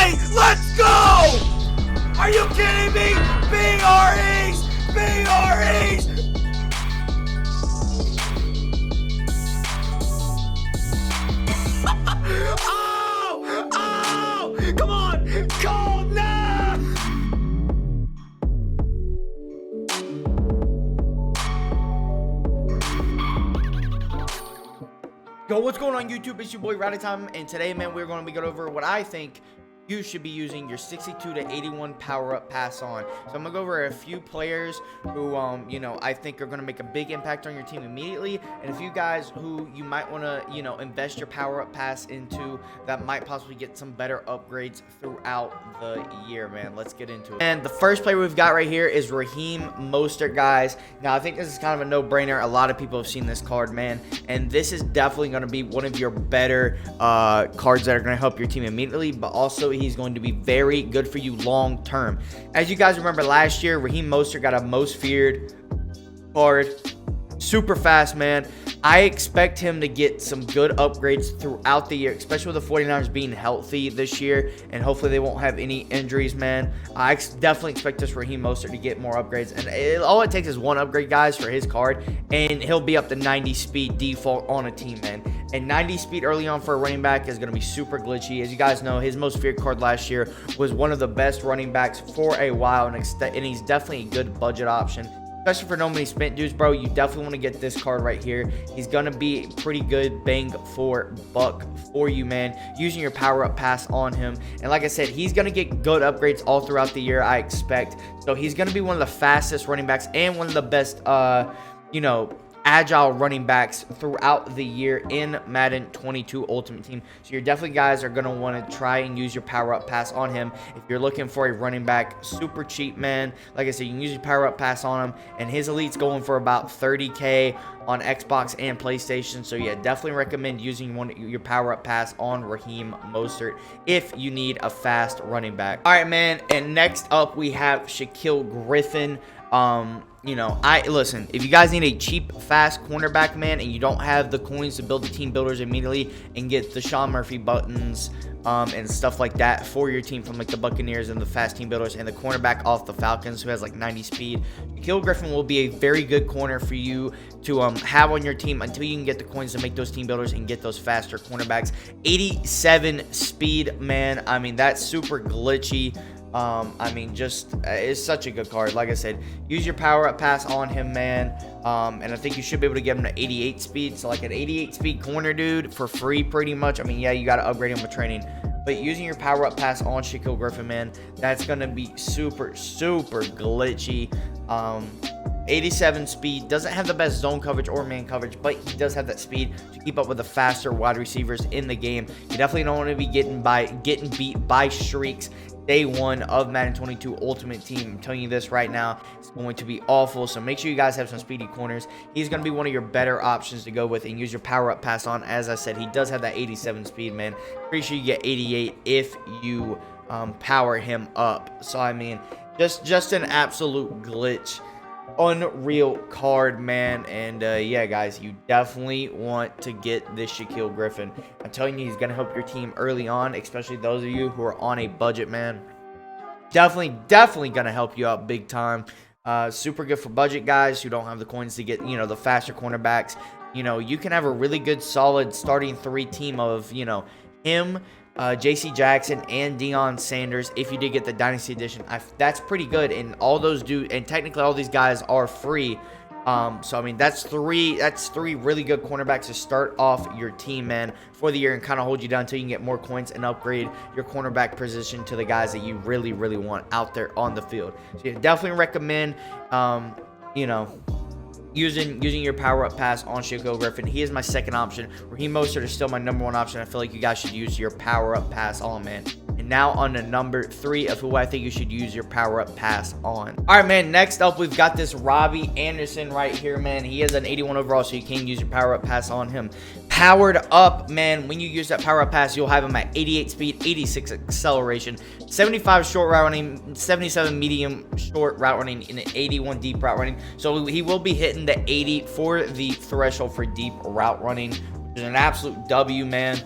Let's go! Are you kidding me? BREs! BREs! Oh! Oh! Come on! Cole, no! Yo, what's going on YouTube? It's your boy Rowdy Time, and today, man, we're going to be going over what I think you should be using your 62 to 81 power-up pass on. So I'm going to go over a few players who, I think are going to make a big impact on your team immediately, and a few guys who you might want to, invest your power-up pass into that might possibly get some better upgrades throughout the year, man. Let's get into it. And the first player we've got right here is Raheem Mostert, guys. Now, I think this is kind of a no-brainer. A lot of people have seen this card, man, and this is definitely going to be one of your better cards that are going to help your team immediately, but also he's going to be very good for you long term. As you guys remember last year, Raheem Mostert got a most feared card. Super fast, man. I expect him to get some good upgrades throughout the year, especially with the 49ers being healthy this year, and hopefully they won't have any injuries, man. I definitely expect this Raheem Mostert to get more upgrades, and all it takes is one upgrade, guys, for his card, and he'll be up to 90 speed default on a team, man. And 90 speed early on for a running back is going to be super glitchy. As you guys know, his most feared card last year was one of the best running backs for a while, and he's definitely a good budget option. Especially for no money spent dudes, bro. You definitely want to get this card right here. He's going to be pretty good bang for buck for you, man, using your power-up pass on him. And like I said, he's going to get good upgrades all throughout the year, I expect. So he's going to be one of the fastest running backs and one of the best, agile running backs throughout the year in Madden 22 Ultimate Team. So you're definitely guys are going to want to try and use your power-up pass on him. If you're looking for a running back, super cheap, man. Like I said, you can use your power-up pass on him, and his elite's going for about 30K on Xbox and PlayStation. So yeah, definitely recommend using your power-up pass on Raheem Mostert if you need a fast running back. All right, man, and next up we have Shaquille Griffin. Listen, if you guys need a cheap, fast cornerback, man, and you don't have the coins to build the team builders immediately and get the Sean Murphy buttons and stuff like that for your team from like the Buccaneers and the fast team builders and the cornerback off the Falcons who has like 90 speed, Shaquille Griffin will be a very good corner for you to have on your team until you can get the coins to make those team builders and get those faster cornerbacks. 87 speed, man. I mean, that's super glitchy. It's such a good card. Like I said, use your power-up pass on him, man. And I think you should be able to get him to 88 speed. So like an 88 speed corner, dude, for free pretty much. I mean, yeah, you got to upgrade him with training. But using your power-up pass on Shaquille Griffin, man, that's going to be super, super glitchy. 87 speed, doesn't have the best zone coverage or man coverage, but he does have that speed to keep up with the faster wide receivers in the game. You definitely don't want to be getting beat by streaks day one of Madden 22 Ultimate Team. I'm telling you this right now, it's going to be awful. So make sure you guys have some speedy corners. He's going to be one of your better options to go with and use your power-up pass on. As I said, he does have that 87 speed, man. Pretty sure you get 88 if you power him up. So I mean, just an absolute glitch. Unreal card, man. And yeah, guys, you definitely want to get this Shaquille Griffin. I'm telling you, he's gonna help your team early on, especially those of you who are on a budget, man. Definitely gonna help you out big time. Super good for budget guys who don't have the coins to get, the faster cornerbacks. You can have a really good solid starting 3 team of, him, JC Jackson, and Deion Sanders. If you did get the Dynasty Edition, that's pretty good. And all those and technically all these guys are free. So I mean, that's three really good cornerbacks to start off your team, man, for the year and kind of hold you down until you can get more coins and upgrade your cornerback position to the guys that you really, really want out there on the field. So yeah, definitely recommend, using your power-up pass on Shaquille Griffin. He is my second option. Raheem Mostert is still my number 1 option. I feel like you guys should use your power-up pass on, man. And now on to number 3 of who I think you should use your power-up pass on. All right, man, next up, we've got this Robby Anderson right here, man. He is an 81 overall, so you can use your power-up pass on him. Powered up, man, when you use that power-up pass, you'll have him at 88 speed, 86 acceleration, 75 short route running, 77 medium short route running, and 81 deep route running. So he will be hitting the 80 for the threshold for deep route running, which is an absolute W, man.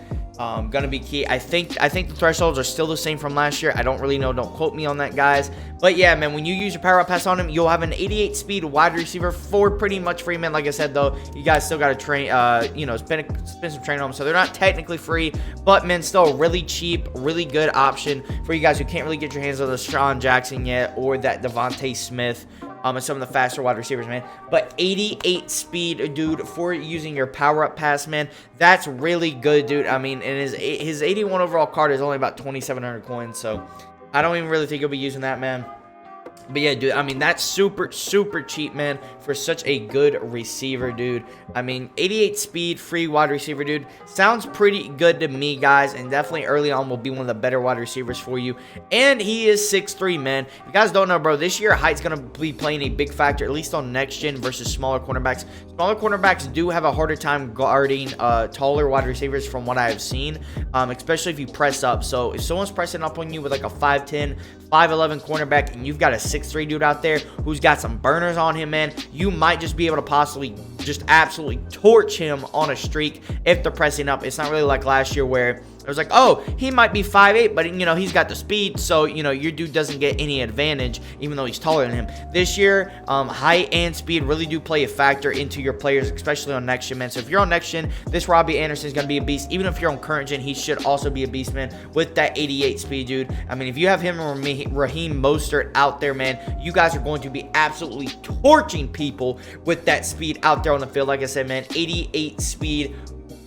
Gonna be key. I think the thresholds are still the same from last year. I don't really know. Don't quote me on that, guys. But yeah, man, when you use your power up pass on him, you'll have an 88 speed wide receiver for pretty much free, man. Like I said, though, you guys still got to train, spend some training on them. So they're not technically free, but man, still a really cheap, really good option for you guys who can't really get your hands on the Sean Jackson yet or that Devontae Smith. And some of the faster wide receivers, man. But 88 speed, dude, for using your power-up pass, man. That's really good, dude. I mean, and his 81 overall card is only about 2,700 coins, so I don't even really think he'll be using that, man. But yeah, dude, I mean, that's super, super cheap, man, for such a good receiver, dude. I mean, 88 speed, free wide receiver, dude. Sounds pretty good to me, guys, and definitely early on will be one of the better wide receivers for you. And he is 6'3", man. If you guys don't know, bro, this year height's going to be playing a big factor, at least on next gen versus smaller cornerbacks. Smaller cornerbacks do have a harder time guarding taller wide receivers from what I have seen, especially if you press up. So if someone's pressing up on you with like a 5'10", 5'11" cornerback, and you've got a 6'3" dude out there who's got some burners on him, man, you might just be able to possibly just absolutely torch him on a streak if they're pressing up. It's not really like last year where it was like, oh, he might be 5'8", but, you know, he's got the speed, so, you know, your dude doesn't get any advantage, even though he's taller than him. This year, height and speed really do play a factor into your players, especially on next gen, man. So if you're on next gen, this Robby Anderson is going to be a beast. Even if you're on current gen, he should also be a beast, man, with that 88 speed, dude. I mean, if you have him or Raheem Mostert out there, man, you guys are going to be absolutely torching people with that speed out there on the field. Like I said, man, 88 speed,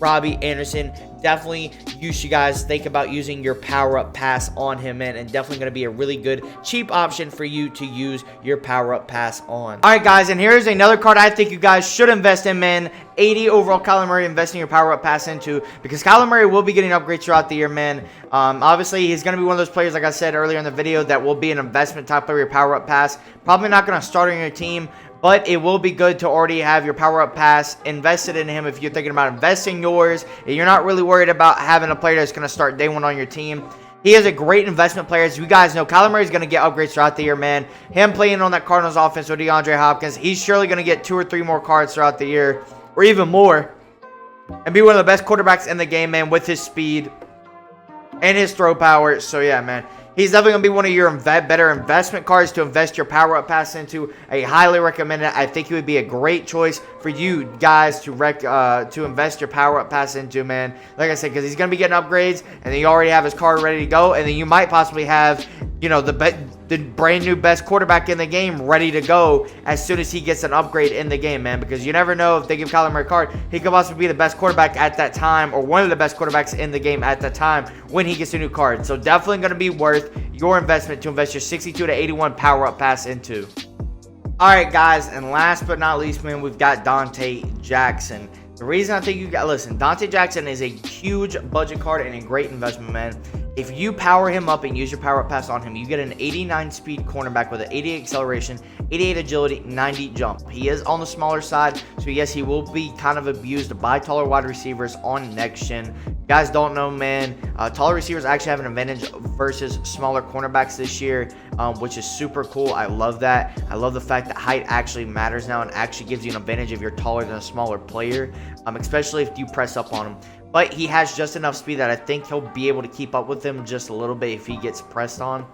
Robby Anderson. Definitely you should guys think about using your power up pass on him, man, and definitely going to be a really good cheap option for you to use your power up pass on. All right, guys, and here's another card I think you guys should invest in, man. 80 overall Kyler Murray, investing your power up pass into, because Kyler Murray will be getting upgrades throughout the year, man. Obviously he's going to be one of those players, like I said earlier in the video, that will be an investment type player, your power up pass. Probably not going to start on your team, but it will be good to already have your power-up pass invested in him if you're thinking about investing yours. And you're not really worried about having a player that's going to start day one on your team. He is a great investment player. As you guys know, Kyler Murray is going to get upgrades throughout the year, man. Him playing on that Cardinals offense with DeAndre Hopkins, he's surely going to get 2 or 3 more cards throughout the year, or even more, and be one of the best quarterbacks in the game, man, with his speed and his throw power. So, yeah, man. He's definitely going to be one of your better investment cards to invest your power-up pass into. I highly recommend it. I think he would be a great choice for you guys to invest your power-up pass into, man. Like I said, because he's going to be getting upgrades, and then you already have his card ready to go, and then you might possibly have, you know, the brand new best quarterback in the game ready to go as soon as he gets an upgrade in the game, man. Because you never know, if they give Kyler Murray a card, he could also be the best quarterback at that time, or one of the best quarterbacks in the game at that time when he gets a new card. So definitely going to be worth your investment to invest your 62 to 81 power up pass into. All right, guys, and last but not least, man, we've got Dante Jackson. The reason I think you got, listen, Dante Jackson is a huge budget card and a great investment, man. If you power him up and use your power up pass on him, you get an 89 speed cornerback with an 88 acceleration, 88 agility, 90 jump. He is on the smaller side, so yes, he will be kind of abused by taller wide receivers on next gen. You guys don't know, man, taller receivers actually have an advantage versus smaller cornerbacks this year, which is super cool. I love that. I love the fact that height actually matters now and actually gives you an advantage if you're taller than a smaller player, especially if you press up on him. But he has just enough speed that I think he'll be able to keep up with him just a little bit if he gets pressed on.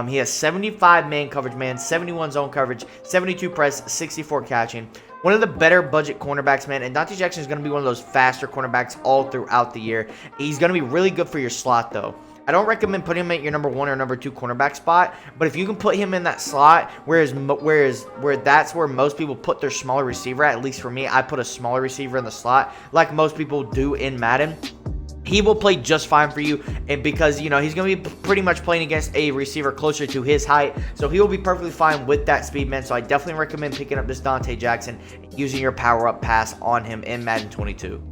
He has 75 man coverage, man, 71 zone coverage, 72 press, 64 catching. One of the better budget cornerbacks, man, and Dante Jackson is going to be one of those faster cornerbacks all throughout the year. He's going to be really good for your slot, though. I don't recommend putting him at your number 1 or number 2 cornerback spot, but if you can put him in that slot, where that's where most people put their smaller receiver at least for me, I put a smaller receiver in the slot, like most people do in Madden. He will play just fine for you, and because, you know, he's going to be pretty much playing against a receiver closer to his height, so he will be perfectly fine with that speed, man. So I definitely recommend picking up this Dante Jackson and using your power-up pass on him in Madden 22.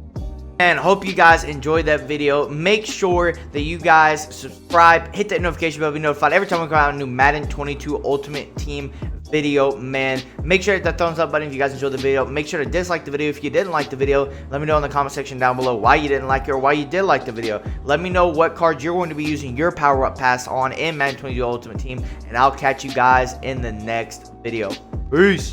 And hope you guys enjoyed that video. Make sure that you guys subscribe, hit that notification bell to be notified every time we come out a new Madden 22 Ultimate Team video, man. Make sure to hit that thumbs up button if you guys enjoyed the video. Make sure to dislike the video if you didn't like the video. Let me know in the comment section down below why you didn't like it or why you did like the video. Let me know what cards you're going to be using your power up pass on in Madden 22 Ultimate Team, and I'll catch you guys in the next video. Peace.